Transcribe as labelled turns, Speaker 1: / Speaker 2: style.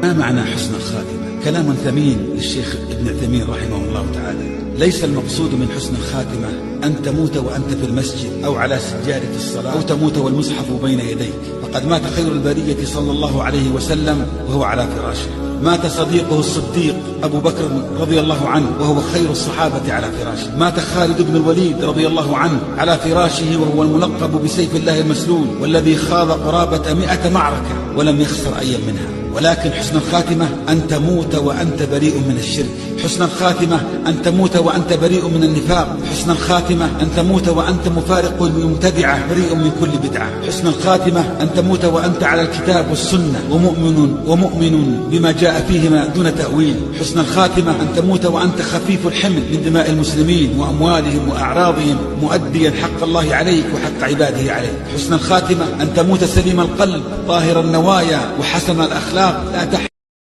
Speaker 1: ما معنى حسن الخاتمة؟ كلام ثمين للشيخ ابن عثيمين رحمه الله تعالى. ليس المقصود من حسن الخاتمة أن تموت وأنت في المسجد أو على سجادة الصلاة أو تموت والمصحف بين يديك، فقد مات خير البرية صلى الله عليه وسلم وهو على فراشه. مات صديقه الصديق أبو بكر رضي الله عنه وهو خير الصحابة على فراشه. مات خالد بن الوليد رضي الله عنه على فراشه وهو الملقب بسيف الله المسلول، والذي خاض قرابة 100 معركة ولم يخسر أي منها. ولكن حسن الخاتمة أن تموت وأنت بريء من الشرك، حسن الخاتمة أن تموت وأنت بريء من النفاق، حسن الخاتمة أن تموت وأنت مفارق للمبتدعة بريء من كل بدعة، حسن الخاتمة أن تموت وأنت على الكتاب والسنة ومؤمن بما جاء فيهما دون تأويل، حسن الخاتمة أن تموت وأنت خفيف الحمل من دماء المسلمين وأموالهم وأعراضهم مؤديا حق الله عليك وحق عباده عليك، حسن الخاتمة أن تموت سليم القلب طاهر النوايا وحسن الأخلاق لا